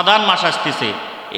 রমাদান মাস আসতেছে,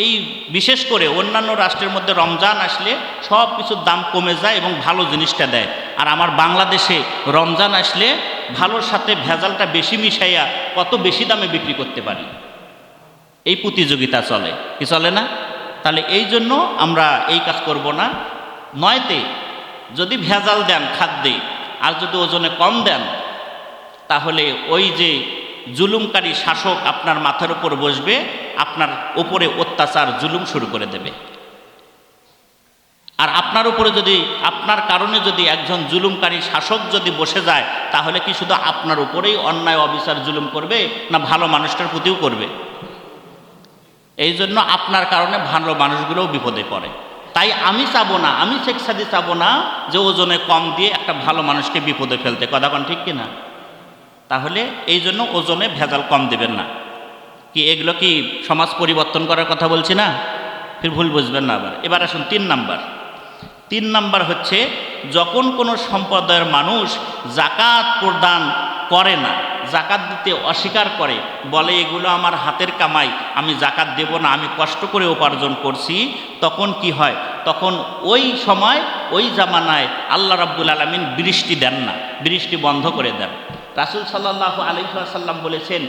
এই বিশেষ করে অন্যান্য রাষ্ট্রের মধ্যে রমজান আসলে সব কিছুর দাম কমে যায় এবং ভালো জিনিসটা দেয়। আর আমার বাংলাদেশে রমজান আসলে ভালোর সাথে ভেজালটা বেশি মিশাইয়া কত বেশি দামে বিক্রি করতে পারি, এই প্রতিযোগিতা চলে, কি চলে না? তাহলে এই জন্য আমরা এই কাজ করব না। নয়তে যদি ভেজাল দেন খাদ্যে আর যদি ওজনে কম দেন, তাহলে ওই যে জুলুমকারী শাসক আপনার মাথার উপর বসবে, আপনার উপরে অত্যাচার জুলুম শুরু করে দেবে। আর আপনার উপরে যদি, আপনার কারণে যদি একজন জুলুমকারী শাসক যদি বসে যায়, তাহলে কি শুধু আপনার উপরেই অন্যায় অবিচার জুলুম করবে, না ভালো মানুষটার প্রতিও করবে? এই জন্য আপনার কারণে ভালো মানুষগুলোও বিপদে পড়ে। তাই আমি চাবো না, আমি শেখ সাদি চাবো না যে ওজনে কম দিয়ে একটা ভালো মানুষকে বিপদে ফেলতে, কথা কোন ঠিক কিনা? তাহলে এই জন্য ওজনে ভেজাল কম দেবেন না। কি এগুলো কি সমাজ পরিবর্তন করার কথা বলছি না? ফির ভুল বুঝবেন না আবার। এবার আসুন 3 নাম্বার হচ্ছে, যখন কোনো সম্প্রদায়ের মানুষ জাকাত প্রদান করে না, জাকাত দিতে অস্বীকার করে, বলে এগুলো আমার হাতের কামাই, আমি জাকাত দেব না, আমি কষ্ট করে উপার্জন করছি, তখন কি হয়? তখন ওই সময় ওই জামানায় আল্লাহ রাব্বুল আলামিন বৃষ্টি দেন না, বৃষ্টি বন্ধ করে দেন। রাসূল সাল্লাল্লাহু আলাইহি ওয়াসাল্লাম বলেছেন,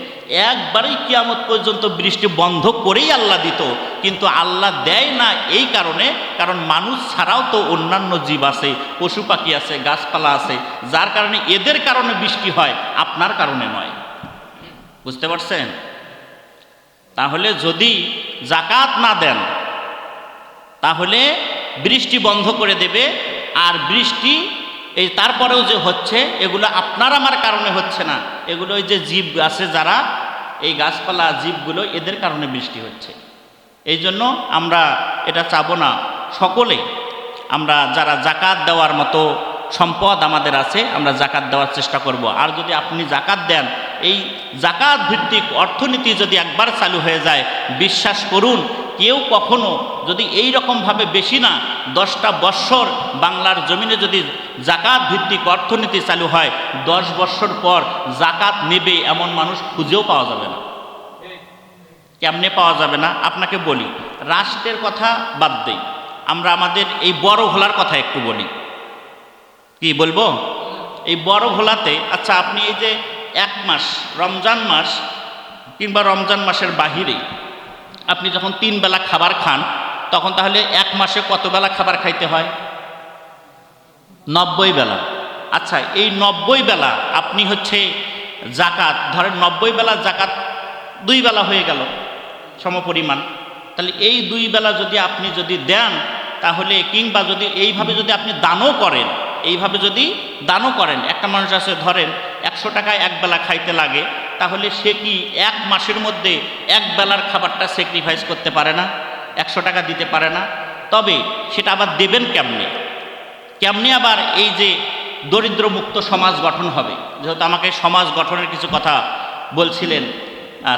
একবারেই কিয়ামত পর্যন্ত বৃষ্টি বন্ধ করেই আল্লাহ দিত, কিন্তু আল্লাহ দেয় না এই কারণে, কারণ মানুষ ছাড়াও তো অন্যান্য জীব আছে, পশু পাখি আছে, গাছপালা আছে, যার কারণে এদের কারণে বৃষ্টি হয়, আপনার কারণে নয়। বুঝতে পারছেন? তাহলে যদি জাকাত না দেন, তাহলে বৃষ্টি বন্ধ করে দেবে। আর বৃষ্টি এই তারপরেও যে হচ্ছে, এগুলো আপনার আমার কারণে হচ্ছে না, এগুলো ওই যে জীব আছে যারা, এই গাছপালা জীবগুলো, এদের কারণে বৃষ্টি হচ্ছে। এই জন্য আমরা এটা চাবো না। সকলে আমরা যারা জাকাত দেওয়ার মতো সম্পদ আমাদের আছে, আমরা জাকাত দেওয়ার চেষ্টা করব। আর যদি আপনি জাকাত দেন, এই জাকাত ভিত্তিক অর্থনীতি যদি একবার চালু হয়ে যায়, বিশ্বাস করুন, কেউ কখনো যদি এই রকমভাবে বেশি না 10টা বৎসর বাংলার জমিনে যদি জাকাত ভিত্তিক অর্থনীতি চালু হয়, 10 বৎসর পর জাকাত নেবে এমন মানুষ খুঁজেও পাওয়া যাবে না। কেমনে পাওয়া যাবে না? আপনাকে বলি, রাষ্ট্রের কথা বাদ দেই, আমরা আমাদের এই বড় ঘোলার কথা একটু বলি। কি বলবো? এই বড় ঘোলাতে, আচ্ছা আপনি এই যে 1 মাস রমজান মাস কিংবা রমজান মাসের বাহিরে আপনি যখন 3 বেলা খাবার খান, তখন তাহলে 1 মাসে কত বেলা খাবার খাইতে হয়? 90 বেলা। আচ্ছা, এই 90 বেলা আপনি হচ্ছে জাকাত, ধরেন 90 বেলা জাকাত 2 বেলা হয়ে গেল সমপরিমাণ। তাহলে এই 2 বেলা যদি আপনি যদি দেন, তাহলে কিংবা যদি এইভাবে যদি আপনি দানও করেন, এইভাবে যদি দানও করেন, একটা মানুষ আছে ধরেন 100 টাকায় 1 বেলা খাইতে লাগে, তাহলে সে কি 1 মাসের মধ্যে 1 বেলার খাবারটা স্যাক্রিফাইস করতে পারে না? 100 টাকা দিতে পারে না? তবে সেটা আবার দেবেন কেমনে? কেমনে আবার এই যে দরিদ্রমুক্ত সমাজ গঠন হবে? যেহেতু আমাকে সমাজ গঠনের কিছু কথা বলছিলেন,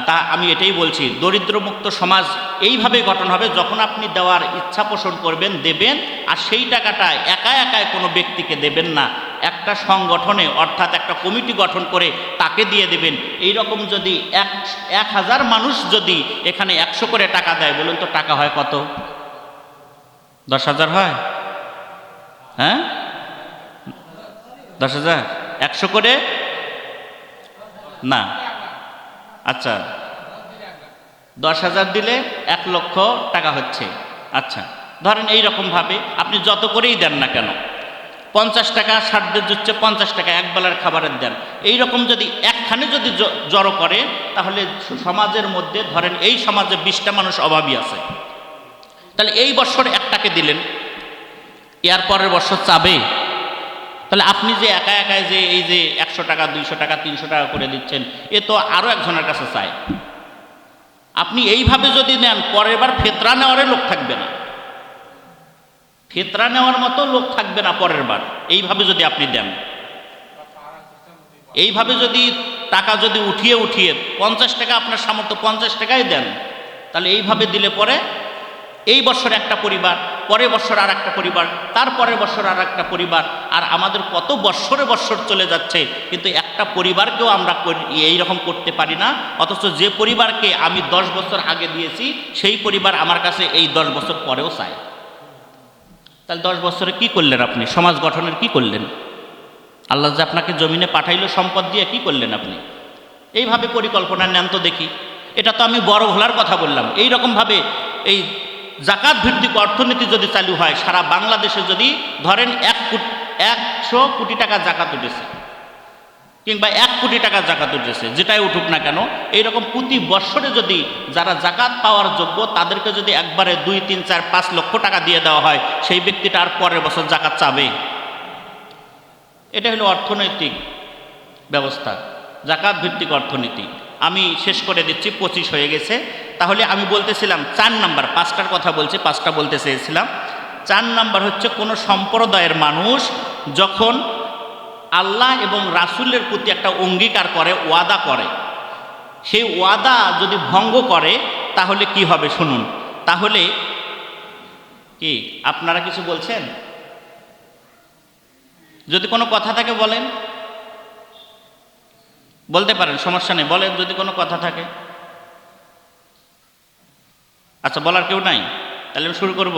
তা আমি এটাই বলছি, দরিদ্রমুক্ত সমাজ এইভাবে গঠন হবে, যখন আপনি দেওয়ার ইচ্ছা পোষণ করবেন, দেবেন, আর সেই টাকাটা একা একাই কোনো ব্যক্তিকে দেবেন না, একটা সংগঠনে অর্থাৎ একটা কমিটি গঠন করে তাকে দিয়ে দেবেন। এই রকম যদি 1000 মানুষ যদি এখানে 100 করে টাকা দেয়, বলুন তো টাকা হয় কত? 10,000 হয়? হ্যাঁ, 10,000? 100 করে না, আচ্ছা 10,000 দিলে 1 লক্ষ টাকা হচ্ছে। আচ্ছা, ধরেন এই রকমভাবে আপনি যত করেই দেন না কেন, 50 টাকা 60 দিচ্ছে, 50 টাকা 1 বেলার খাবারের দেন, এই রকম যদি একখানে যদি জড়ো করে, তাহলে সমাজের মধ্যে ধরেন এই সমাজে 20টা মানুষ অভাবী আছে, তাহলে এই বছর একটাকে দিলেন, এর পরের বছর চাবে? তাহলে আপনি যে একা একাই যে এই যে 100 টাকা 200 টাকা 300 টাকা করে দিচ্ছেন, এ তো আরও একজনের কাছে চায়। আপনি এইভাবে যদি নেন, পরের বার ফেতরা নেওয়ার লোক থাকবে না, ফেতরা নেওয়ার মতো লোক থাকবে না পরের বার, এইভাবে যদি আপনি দেন। এইভাবে যদি টাকা যদি উঠিয়ে 50 টাকা আপনার সামর্থ্য 50 টাকাই দেন, তাহলে এইভাবে দিলে পরে এই বছর একটা পরিবার পরের বছর আর একটা পরিবার, তারপরের বছর আর একটা পরিবার, আর আমাদের কত বৎসরে বৎসর চলে যাচ্ছে, কিন্তু একটা পরিবারকেও আমরা এইরকম করতে পারি না। অথচ যে পরিবারকে আমি 10 বছর আগে দিয়েছি সেই পরিবার আমার কাছে এই 10 বছর পরেও চায়। তাহলে 10 বছরে কি করলেন আপনি? সমাজ গঠনের কি করলেন? আল্লাহ যে আপনাকে জমিনে পাঠাইলো সম্পদ দিয়ে, কি করলেন আপনি? এইভাবে পরিকল্পনা নেন তো দেখি। এটা তো আমি বড় ভোলার কথা বললাম। এই রকমভাবে এই জাকাত ভিত্তিক অর্থনীতি যদি চালু হয়, সারা বাংলাদেশে যদি ধরেন 100 কোটি টাকা জাকাত উঠেছে, কিংবা 1 কোটি টাকা জাকাত উঠেছে, যেটাই উঠুক না কেন, এইরকম প্রতি বৎসরে যদি যারা জাকাত পাওয়ার যোগ্য তাদেরকে যদি একবারে 2, 3, 4, 5 লক্ষ টাকা দিয়ে দেওয়া হয়, সেই ব্যক্তিটা আর পরের বছর জাকাত চাবে? এটা হলো অর্থনৈতিক ব্যবস্থা, জাকাত ভিত্তিক অর্থনীতি। আমি শেষ করে দিচ্ছি, 25 হয়ে গেছে। তাহলে আমি বলতেছিলাম 4 নাম্বার, 5টার কথা বলছি, 5টা বলতে চেয়েছিলাম। 4 নাম্বার হচ্ছে কোনো সম্প্রদায়ের মানুষ যখন আল্লাহ এবং রাসূলের প্রতি একটা অঙ্গীকার করে, ওয়াদা করে, সেই ওয়াদা যদি ভঙ্গ করে তাহলে কি হবে শুনুন। তাহলে কি আপনারা কিছু বলছেন? যদি কোনো কথা থাকে বলেন, বলতে পারেন, সমস্যা নেই, বলেন যদি কোনো কথা থাকে। আচ্ছা, বলার কেউ নাই? তাহলে আমি শুরু করব।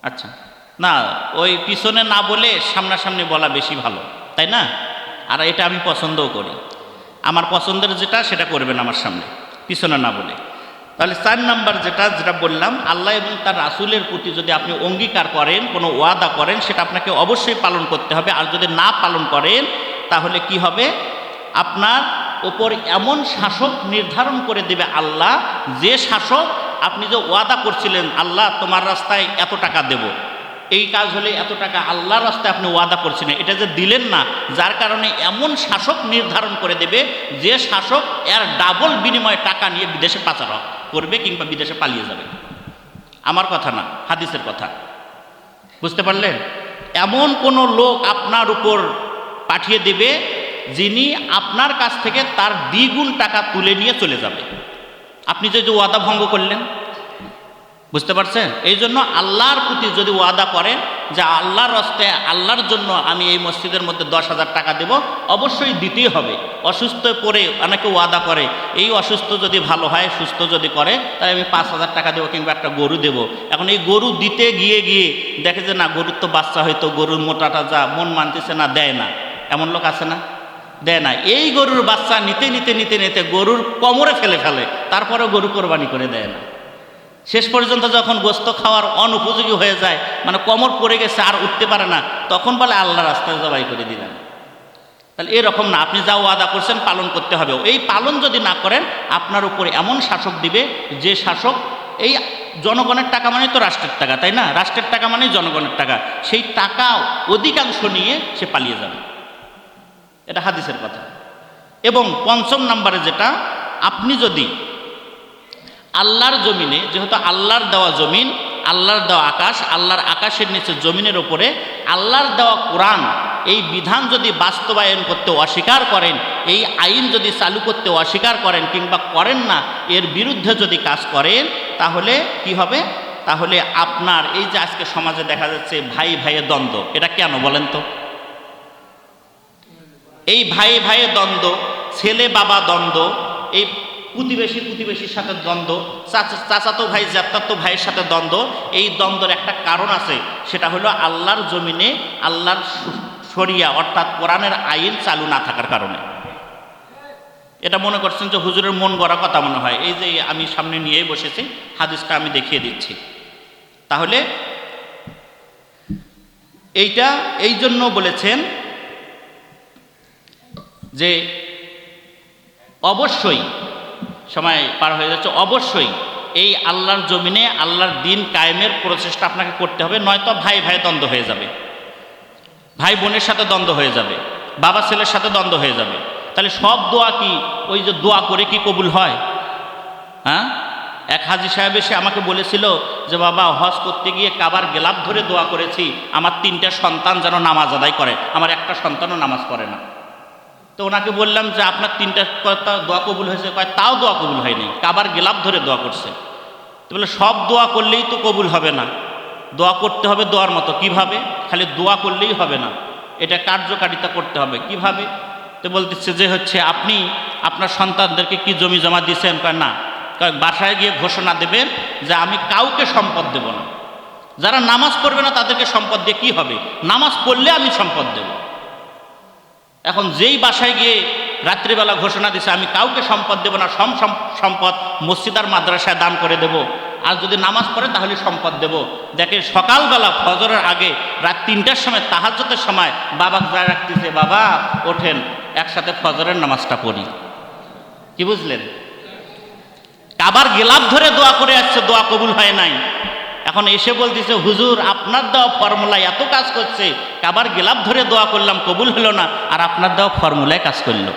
আচ্ছা, না, ওই পিছনে না বলে সামনাসামনি বলা বেশি ভালো, তাই না? আর এটা আমি পছন্দও করি। আমার পছন্দের যেটা সেটা করবেন আমার সামনে, পিছনে না বলে। তাহলে 4 নাম্বার যেটা বললাম, আল্লাহ এবং তার রাসূলের প্রতি যদি আপনি অঙ্গীকার করেন, কোনো ওয়াদা করেন, সেটা আপনাকে অবশ্যই পালন করতে হবে। আর যদি না পালন করেন তাহলে কি হবে? আপনার ওপর এমন শাসক নির্ধারণ করে দেবে আল্লাহ, যে শাসক আপনি যে ওয়াদা করছিলেন, আল্লাহ তোমার রাস্তায় এত টাকা দেব, এই কাজ হলে এত টাকা, আল্লাহর রাস্তায় আপনি ওয়াদা করছিলেন, এটা যে দিলেন না, যার কারণে এমন শাসক নির্ধারণ করে দেবে যে শাসক এর ডাবল বিনিময়ে টাকা নিয়ে বিদেশে পাচার করবে কিংবা বিদেশে পালিয়ে যাবে। আমার কথা না, হাদিসের কথা। বুঝতে পারলেন? এমন কোনো লোক আপনার উপর পাঠিয়ে দেবে যিনি আপনার কাছ থেকে তার দ্বিগুণ টাকা তুলে নিয়ে চলে যাবে, আপনি যে ওয়াদা ভঙ্গ করলেন। বুঝতে পারছেন? এই জন্য আল্লাহর প্রতি যদি ওয়াদা করেন যে আল্লাহর রাস্তায়, আল্লাহর জন্য আমি এই মসজিদের মধ্যে 10,000 টাকা দেব, অবশ্যই দিতেই হবে। অসুস্থ পড়ে অনেকে ওয়াদা করে, এই অসুস্থ যদি ভালো হয়, সুস্থ যদি করে, তাহলে আমি 5,000 টাকা দেবো কিংবা একটা গরু দেব। এখন এই গরু দিতে গিয়ে দেখে যে না, গরুর তো বাচ্চা হয়তো, গরুর মোটাটা যা মন মানতেছে না, দেয় না। এমন লোক আছে না? দেয় না। এই গরুর বাচ্চা নিতে নিতে নিতে নিতে গরুর কোমরে ফেলে, তারপরেও গরু কোরবানি করে দেয় না। শেষ পর্যন্ত যখন গোস্ত খাওয়ার অনুপযোগী হয়ে যায়, মানে কোমর পড়ে গেছে, আর উঠতে পারে না, তখন বলে আল্লাহ রাস্তায় জবাই করে দিলেন। তাহলে এরকম না, আপনি যা ওয়াদা করছেন পালন করতে হবে। এই পালন যদি না করেন, আপনার উপরে এমন শাসক দিবে যে শাসক, এই জনগণের টাকা মানে তো রাষ্ট্রের টাকা, তাই না? রাষ্ট্রের টাকা মানে জনগণের টাকা, সেই টাকা অধিকাংশ নিয়ে সে পালিয়ে যাবে। এটা হাদিসের কথা। এবং 5ম নাম্বারে যেটা, আপনি যদি আল্লাহর জমিনে, যেহেতু আল্লাহর দেওয়া জমিন, আল্লাহর দেওয়া আকাশ, আল্লাহর আকাশের নিচে জমিনের ওপরে আল্লাহর দেওয়া কোরআন, এই বিধান যদি বাস্তবায়ন করতে অস্বীকার করেন, এই আইন যদি চালু করতে অস্বীকার করেন কিংবা করেন না, এর বিরুদ্ধে যদি কাজ করেন, তাহলে কি হবে? তাহলে আপনার এই যে আজকে সমাজে দেখা যাচ্ছে ভাই ভাইয়ের দ্বন্দ্ব, এটা কেন বলেন তো? এই ভাই ভাইয়ের দ্বন্দ্ব, ছেলে বাবা দ্বন্দ্ব, এই প্রতিবেশীর সাথে দ্বন্দ্ব, চাচাতো ভাই জ্যাঠাতো ভাইয়ের সাথে দ্বন্দ্ব, এই দ্বন্দ্বের একটা কারণ আছে, সেটা হলো আল্লাহর জমিনে আল্লাহর শরিয়া অর্থাৎ কোরআনের আইন চালু না থাকার কারণে। এটা মনে করছেন যে হুজুরের মন গড়া কথা মনে হয়। এই যে আমি সামনে নিয়েই বসেছি, হাদিসটা আমি দেখিয়ে দিচ্ছি। তাহলে এইটা এই জন্য বলেছেন যে অবশ্যই, সময় পার হয়ে যাচ্ছে, অবশ্যই এই আল্লাহর জমিনে আল্লাহর দিন কায়েমের প্রচেষ্টা আপনাকে করতে হবে, নয়তো ভাই ভাই দ্বন্দ্ব হয়ে যাবে, ভাই বোনের সাথে দ্বন্দ্ব হয়ে যাবে, বাবা ছেলের সাথে দ্বন্দ্ব হয়ে যাবে। তাহলে সব দোয়া কি ওই যে দোয়া করে কি কবুল হয়? হ্যাঁ, এক হাজী সাহেব এসে আমাকে বলেছিল যে বাবা, হজ করতে গিয়ে কাবার গেলাপ ধরে দোয়া করেছি আমার 3টা সন্তান যেন নামাজ আদায় করে, আমার একটা সন্তানও নামাজ পড়ে না। তো ওনাকে বললাম যে আপনার 3টা দোয়া কবুল হয়েছে? কয় তাও দোয়া কবুল হয়নি, কাবার গেলাপ ধরে দোয়া করছে। তো বলে সব দোয়া করলেই তো কবুল হবে না, দোয়া করতে হবে দোয়ার মতো। কিভাবে? খালি দোয়া করলেই হবে না, এটা কার্যকারিতা করতে হবে। কিভাবে? তো বলতেছে যে হচ্ছে আপনি আপনার সন্তানদেরকে কি জমি জমা দিয়েছেন? কয় না। কয় বাসায় গিয়ে ঘোষণা দেবেন যে আমি কাউকে সম্পদ দেব না, যারা নামাজ পড়বে না তাদেরকে সম্পদ দিয়ে কি হবে, নামাজ পড়লে আমি সম্পদ দেব। এখন যেই বাসায় গিয়ে রাত্রিবেলা ঘোষণা দিছে আমি কাউকে সম্পদ দেব না, সম্পদ মসজিদ আর মাদ্রাসায় দান করে দেব, আর যদি নামাজ পড়ে তাহলে সম্পদ দেব। দেখে সকালবেলা ফজরের আগে রাত 3টার সময় তাহাজ্জুদের সময় বাবা যায় রাখতেছে, বাবা ওঠেন একসাথে ফজরের নামাজটা পড়ি। কি বুঝলেন? কাবার গেলাপ ধরে দোয়া করে আসছে, দোয়া কবুল হয় নাই। এখন এসে বলতেছে হুজুর আপনার দেওয়া ফর্মুলায় এত কাজ করছে, কাবার গেলাপ ধরে দোয়া করলাম কবুল হলো না, আর আপনার দেওয়া ফর্মুলায় কাজ করলো।